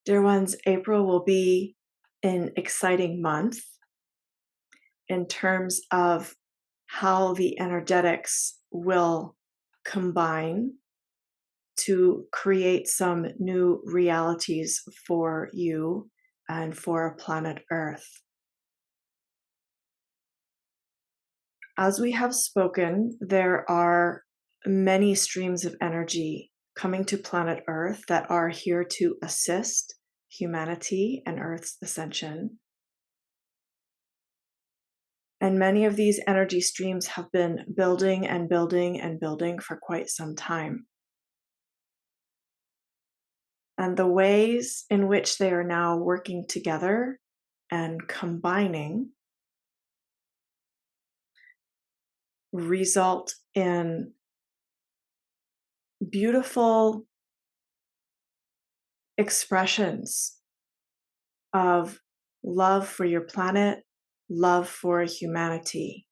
Dear ones, April will be an exciting month in terms of how the energetics will combine to create some new realities for you and for planet Earth. As we have spoken, there are many streams of energy coming to planet Earth that are here to assist humanity and Earth's ascension. And many of these energy streams have been building and building and building for quite some time. And the ways in which they are now working together and combining result in beautiful expressions of love for your planet, love for humanity.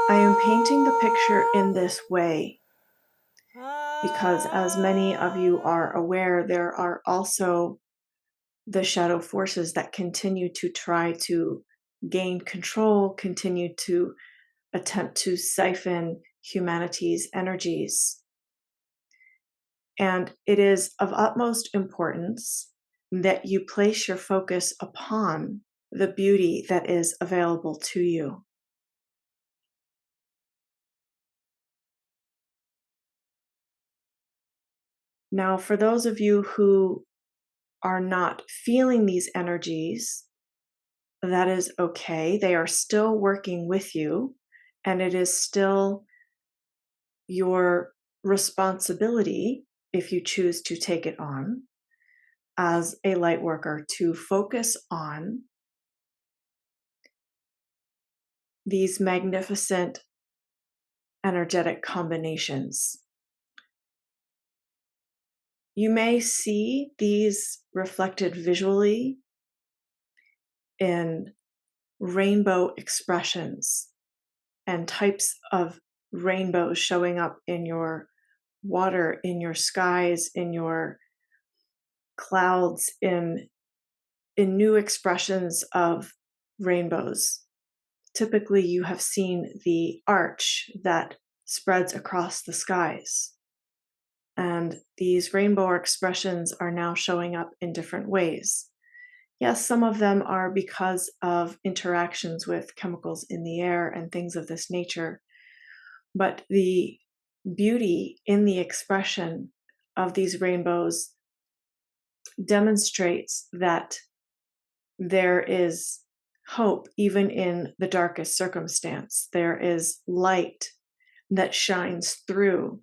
I am painting the picture in this way because, as many of you are aware, there are also the shadow forces that continue to try to gain control, continue to attempt to siphon humanity's energies. And it is of utmost importance that you place your focus upon the beauty that is available to you. Now, for those of you who are not feeling these energies, that is okay. They are still working with you, and it is still your responsibility, if you choose to take it on as a light worker, to focus on these magnificent energetic combinations. You may see these reflected visually in rainbow expressions and types of rainbows showing up in your water, in your skies, in your clouds, in new expressions of rainbows. Typically, you have seen the arch that spreads across the skies. And these rainbow expressions are now showing up in different ways. Yes, some of them are because of interactions with chemicals in the air and things of this nature. But the beauty in the expression of these rainbows demonstrates that there is hope even in the darkest circumstance. There is light that shines through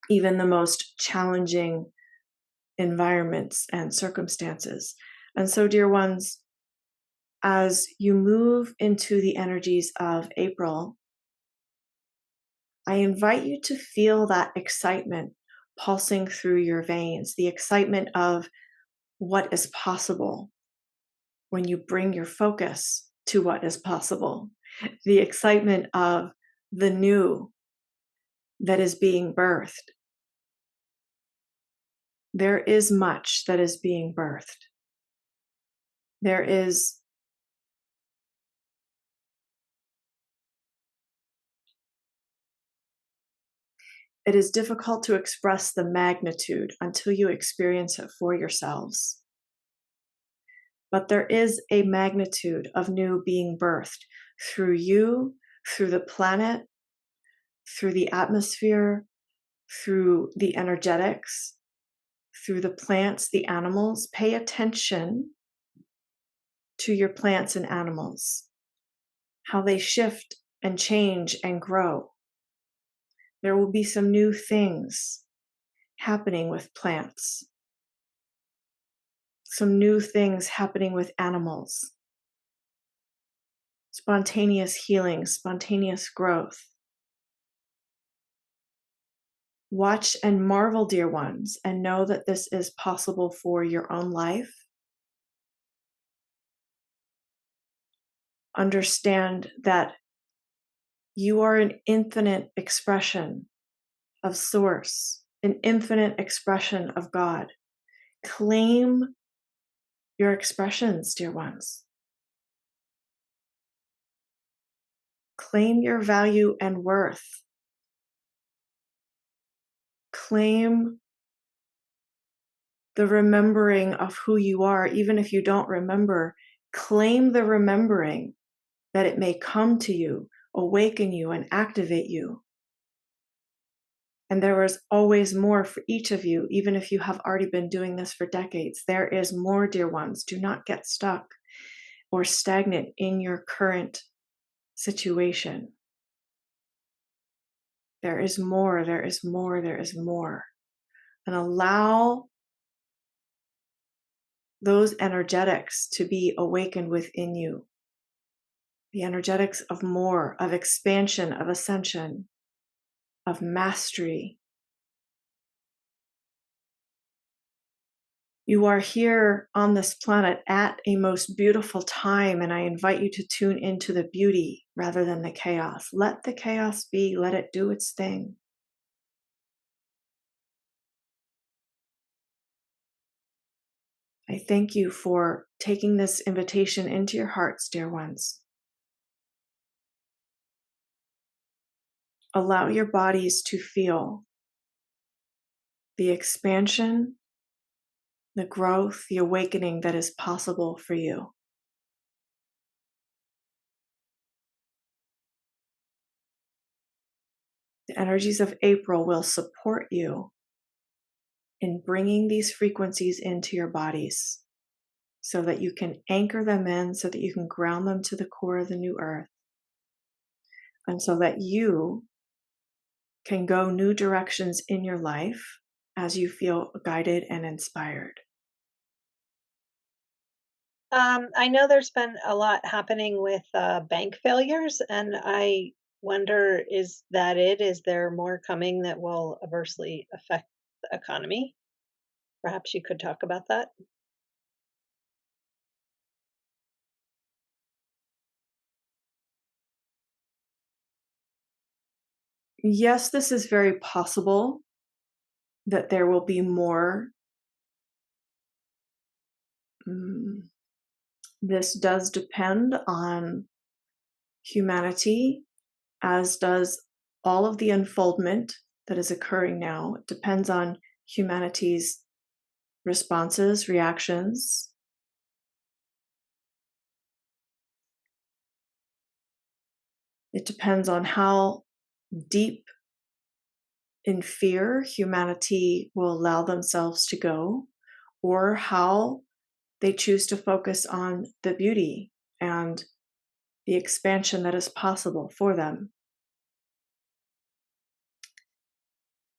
even the most challenging environments and circumstances. And so, dear ones, as you move into the energies of April, I invite you to feel that excitement pulsing through your veins, the excitement of what is possible when you bring your focus to what is possible, the excitement of the new that is being birthed. There is much that is being birthed. There is it is difficult to express the magnitude until you experience it for yourselves. But there is a magnitude of new being birthed through you, through the planet, through the atmosphere, through the energetics, through the plants, the animals. Pay attention to your plants and animals, how they shift and change and grow. There will be some new things happening with plants, some new things happening with animals, spontaneous healing, spontaneous growth. Watch and marvel, dear ones, and know that this is possible for your own life. Understand that you are an infinite expression of Source, an infinite expression of God. Claim your expressions, dear ones. Claim your value and worth. Claim the remembering of who you are, even if you don't remember. Claim the remembering that it may come to you, awaken you, and activate you. And there is always more for each of you, even if you have already been doing this for decades. There is more, dear ones. Do not get stuck or stagnant in your current situation. There is more, there is more, there is more. And allow those energetics to be awakened within you. The energetics of more, of expansion, of ascension, of mastery. You are here on this planet at a most beautiful time, and I invite you to tune into the beauty rather than the chaos. Let the chaos be, let it do its thing. I thank you for taking this invitation into your hearts, dear ones. Allow your bodies to feel the expansion, the growth, the awakening that is possible for you. The energies of April will support you in bringing these frequencies into your bodies so that you can anchor them in, so that you can ground them to the core of the new earth, and so that you can go new directions in your life as you feel guided and inspired. I know there's been a lot happening with bank failures, and I wonder, is that it? Is there more coming that will adversely affect the economy? Perhaps you could talk about that. Yes, this is very possible that there will be more. Mm, This does depend on humanity, as does all of the unfoldment that is occurring now. It depends on humanity's responses, reactions. It depends on how deep in fear humanity will allow themselves to go, or how they choose to focus on the beauty and the expansion that is possible for them.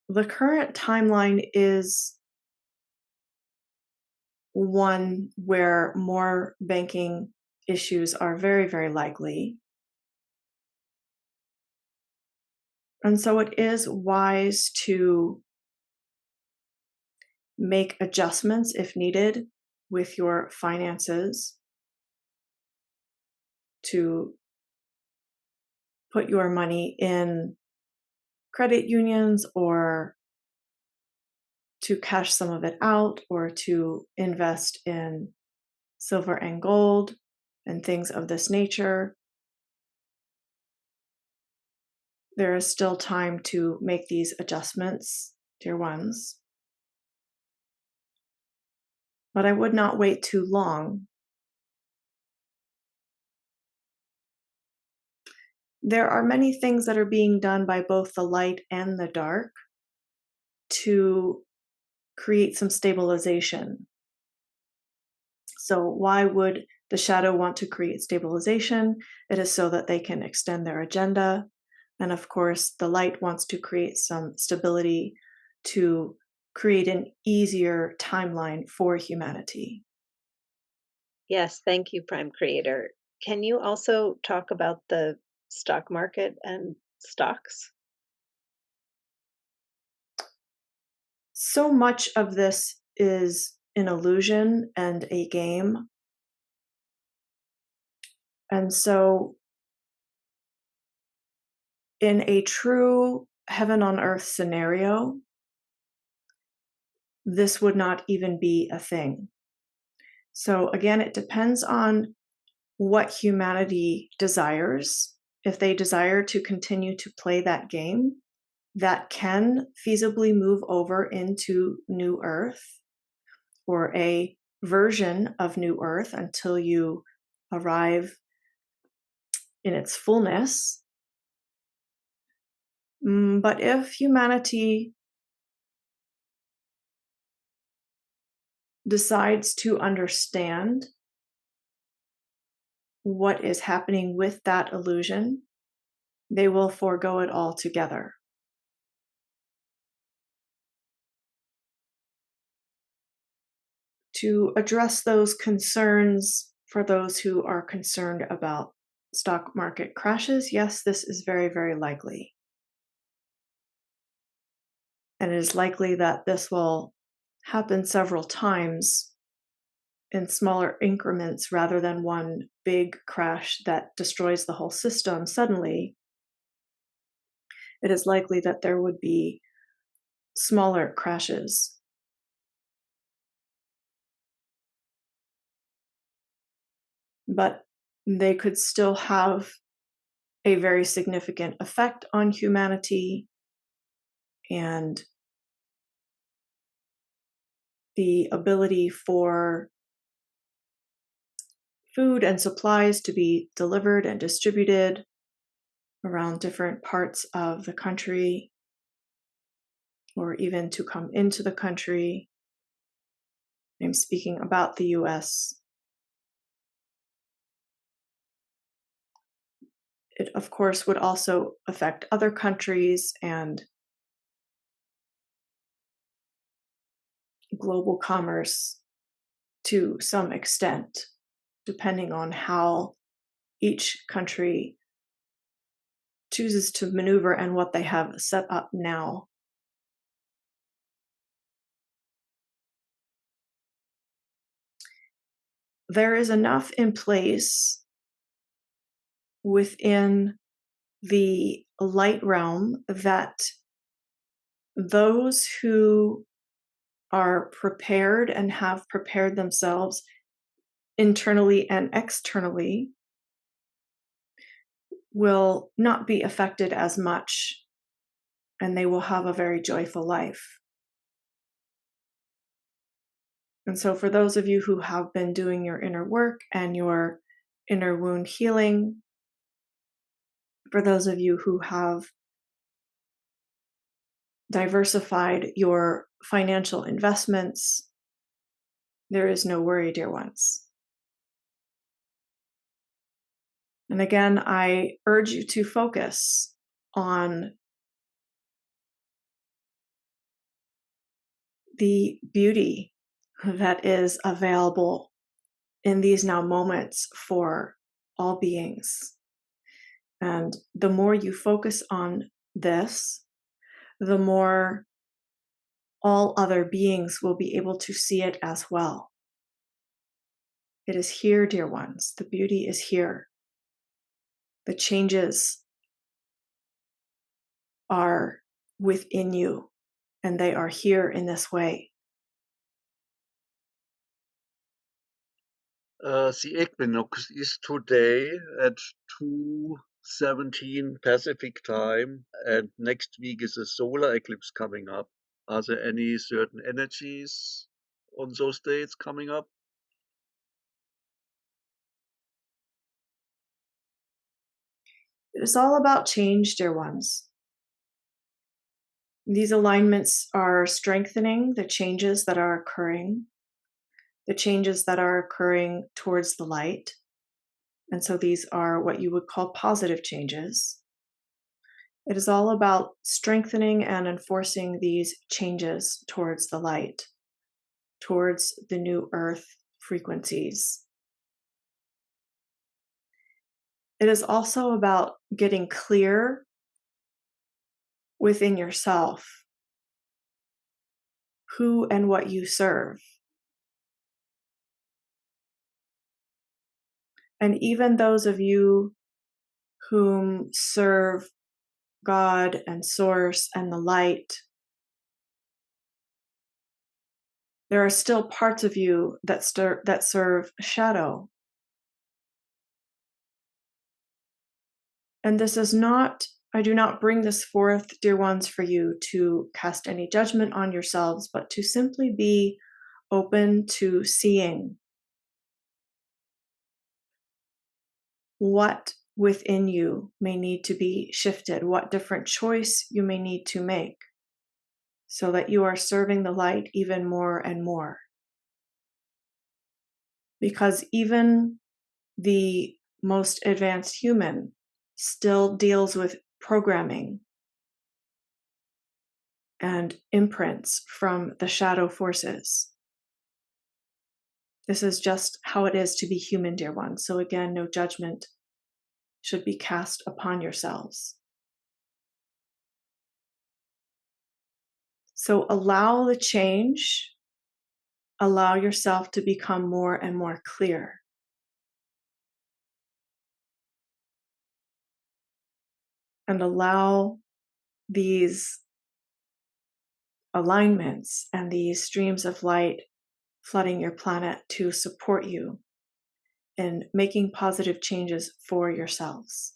The current timeline is one where more banking issues are very, very likely. And so it is wise to make adjustments if needed with your finances, to put your money in credit unions, or to cash some of it out, or to invest in silver and gold and things of this nature. There is still time to make these adjustments, dear ones, but I would not wait too long. There are many things that are being done by both the light and the dark to create some stabilization. So, why would the shadow want to create stabilization? It is so that they can extend their agenda. And of course, the light wants to create some stability to create an easier timeline for humanity. Yes, thank you, Prime Creator. Can you also talk about the stock market and stocks? so much of this is an illusion and a game. And so, in a true heaven on earth scenario, this would not even be a thing. So, again, it depends on what humanity desires. If they desire to continue to play that game, that can feasibly move over into New Earth or a version of New Earth until you arrive in its fullness. But if humanity decides to understand what is happening with that illusion, they will forego it altogether. To address those concerns for those who are concerned about stock market crashes, yes, this is very, very likely. And it is likely that this will happen several times in smaller increments rather than one big crash that destroys the whole system suddenly. It is likely that there would be smaller crashes. But they could still have a very significant effect on humanity, and the ability for food and supplies to be delivered and distributed around different parts of the country, or even to come into the country. I'm speaking about the US. It, of course, would also affect other countries and global commerce to some extent, depending on how each country chooses to maneuver and what they have set up now. There is enough in place within the light realm that those who are prepared and have prepared themselves internally and externally will not be affected as much, and they will have a very joyful life. And so, for those of you who have been doing your inner work and your inner wound healing, for those of you who have diversified your financial investments, there is no worry, dear ones. And again, I urge you to focus on the beauty that is available in these now moments for all beings. And the more you focus on this, the more all other beings will be able to see it as well. It is here, dear ones. The beauty is here. The changes are within you, and they are here in this way. The equinox is today at 2:17 Pacific time, and next week is a solar eclipse coming up. Are there any certain energies on those dates coming up? It is all about change, dear ones. These alignments are strengthening the changes that are occurring, the changes that are occurring towards the light. And so these are what you would call positive changes. It is all about strengthening and enforcing these changes towards the light, towards the new earth frequencies. It is also about getting clear within yourself who and what you serve. And even those of you whom serve God and Source and the light, there are still parts of you that serve shadow. And this is not, I do not bring this forth, dear ones, for you to cast any judgment on yourselves, but to simply be open to seeing what within you may need to be shifted, what different choice you may need to make, so that you are serving the light even more and more. Because even the most advanced human still deals with programming and imprints from the shadow forces. This is just how it is to be human, dear ones. So again, no judgment should be cast upon yourselves. So allow the change, allow yourself to become more and more clear. And allow these alignments and these streams of light flooding your planet to support you in making positive changes for yourselves.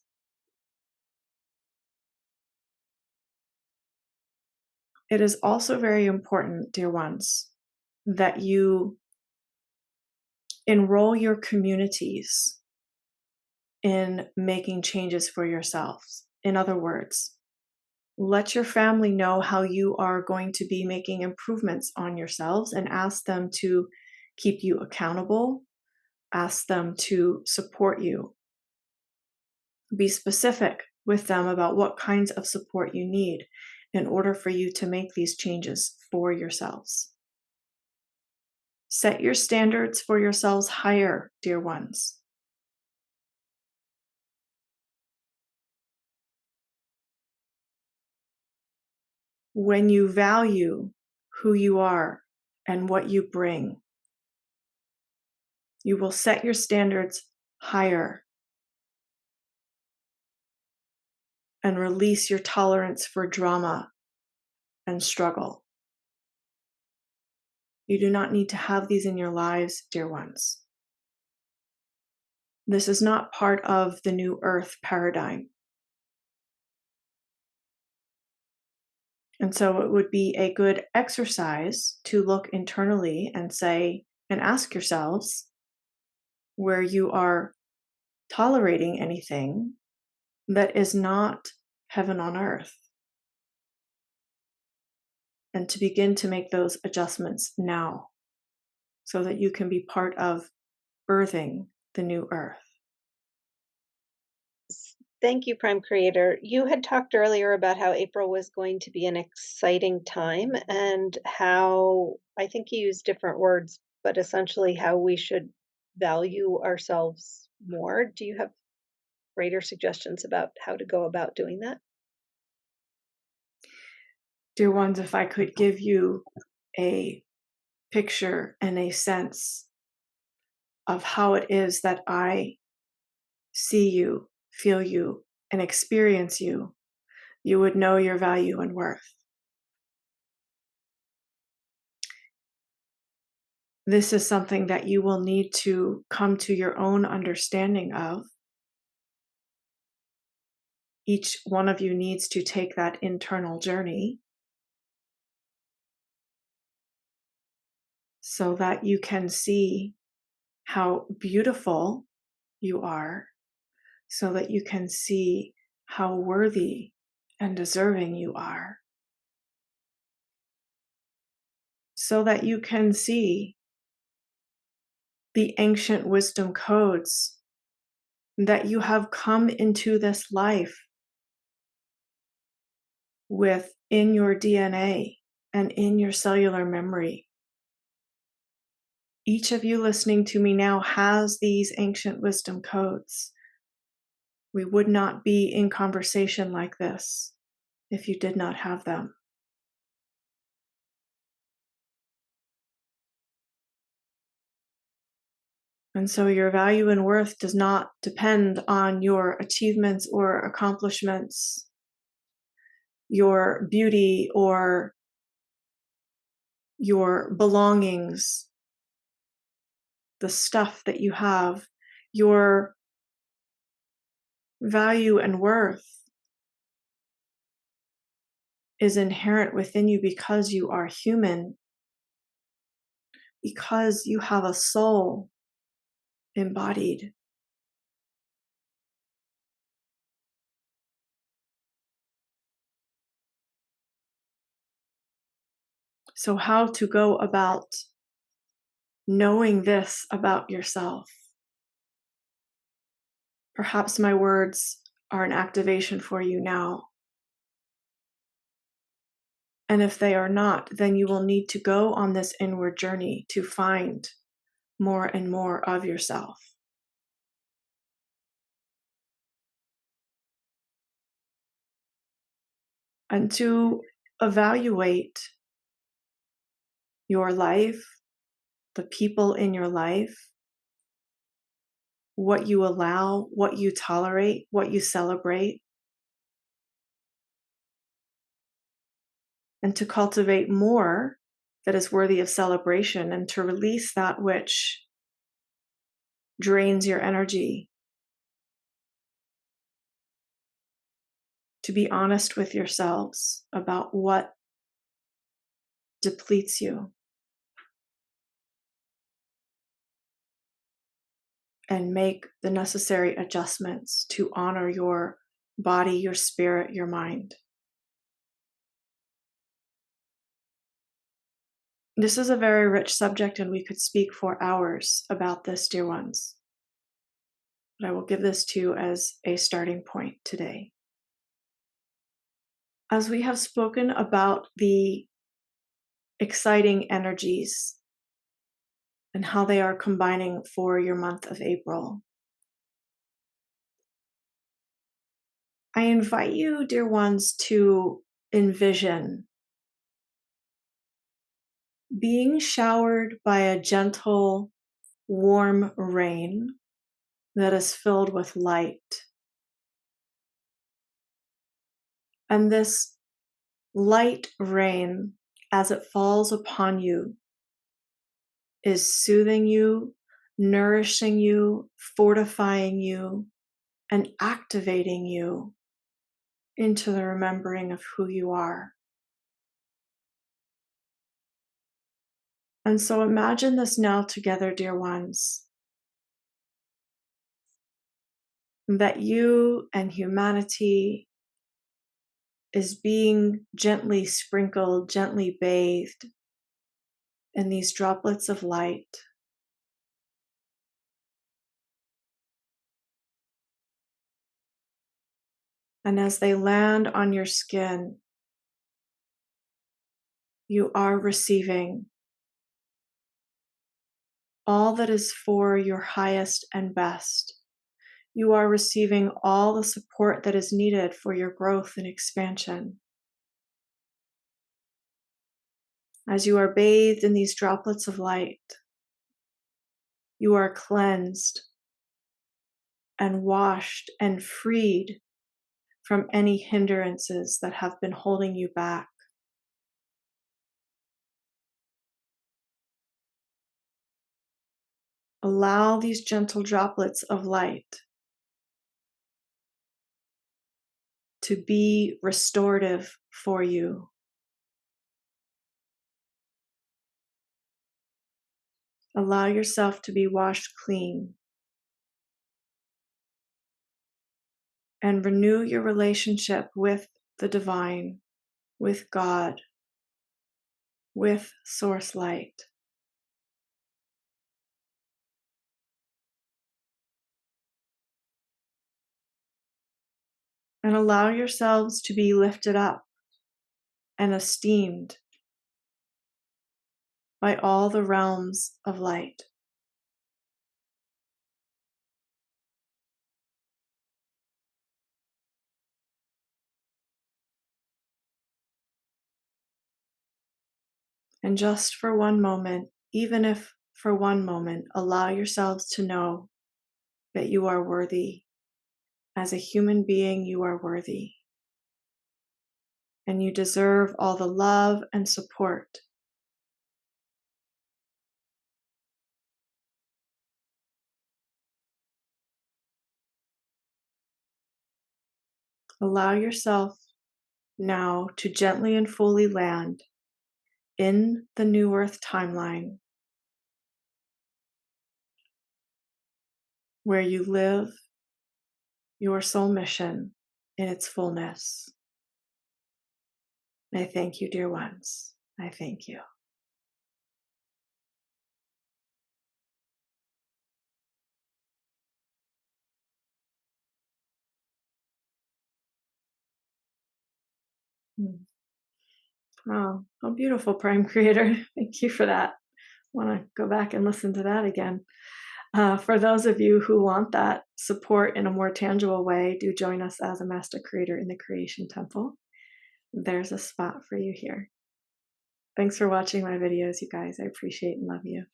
It is also very important, dear ones, that you enroll your communities in making changes for yourselves. In other words, let your family know how you are going to be making improvements on yourselves and ask them to keep you accountable, ask them to support you. Be specific with them about what kinds of support you need in order for you to make these changes for yourselves. Set your standards for yourselves higher, dear ones. When you value who you are and what you bring, you will set your standards higher and release your tolerance for drama and struggle. You do not need to have these in your lives, dear ones. This is not part of the new earth paradigm. And so it would be a good exercise to look internally and say, and ask yourselves where you are tolerating anything that is not heaven on earth. And to begin to make those adjustments now so that you can be part of birthing the new earth. Thank you, Prime Creator. You had talked earlier about how April was going to be an exciting time and how I think you used different words, but essentially how we should value ourselves more. Do you have greater suggestions about how to go about doing that? Dear ones, if I could give you a picture and a sense of how it is that I see you, feel you, and experience you, you would know your value and worth. This is something that you will need to come to your own understanding of. Each one of you needs to take that internal journey so that you can see how beautiful you are, so that you can see how worthy and deserving you are, so that you can see the ancient wisdom codes that you have come into this life with in your DNA and in your cellular memory. Each of you listening to me now has these ancient wisdom codes. We would not be in conversation like this if you did not have them. And so your value and worth does not depend on your achievements or accomplishments, your beauty or your belongings, the stuff that you have. Your value and worth is inherent within you because you are human, because you have a soul embodied. So, how to go about knowing this about yourself? Perhaps my words are an activation for you now. And if they are not, then you will need to go on this inward journey to find more and more of yourself. And to evaluate your life, the people in your life, what you allow, what you tolerate, what you celebrate, and to cultivate more that is worthy of celebration and to release that which drains your energy. To be honest with yourselves about what depletes you and make the necessary adjustments to honor your body, your spirit, your mind. This is a very rich subject, and we could speak for hours about this, dear ones. But I will give this to you as a starting point today. As we have spoken about the exciting energies and how they are combining for your month of April, I invite you, dear ones, to envision being showered by a gentle, warm rain that is filled with light. And this light rain, as it falls upon you, is soothing you, nourishing you, fortifying you, and activating you into the remembering of who you are. And so imagine this now together, dear ones, that you and humanity is being gently sprinkled, gently bathed in these droplets of light. And as they land on your skin, you are receiving all that is for your highest and best. You are receiving all the support that is needed for your growth and expansion. As you are bathed in these droplets of light, you are cleansed and washed and freed from any hindrances that have been holding you back. Allow these gentle droplets of light to be restorative for you. Allow yourself to be washed clean and renew your relationship with the divine, with God, with source light. And allow yourselves to be lifted up and esteemed by all the realms of light. And just for one moment, even if for one moment, allow yourselves to know that you are worthy. As a human being, you are worthy. And you deserve all the love and support. Allow yourself now to gently and fully land in the New Earth timeline, where you live your soul mission in its fullness. I thank you, dear ones. I thank you. Mm. Oh, how beautiful, Prime Creator. Thank you for that. I want to go back and listen to that again. For those of you who want that support in a more tangible way, do join us as a Master Creator in the Creation Temple. There's a spot for you here. Thanks for watching my videos, you guys. I appreciate and love you.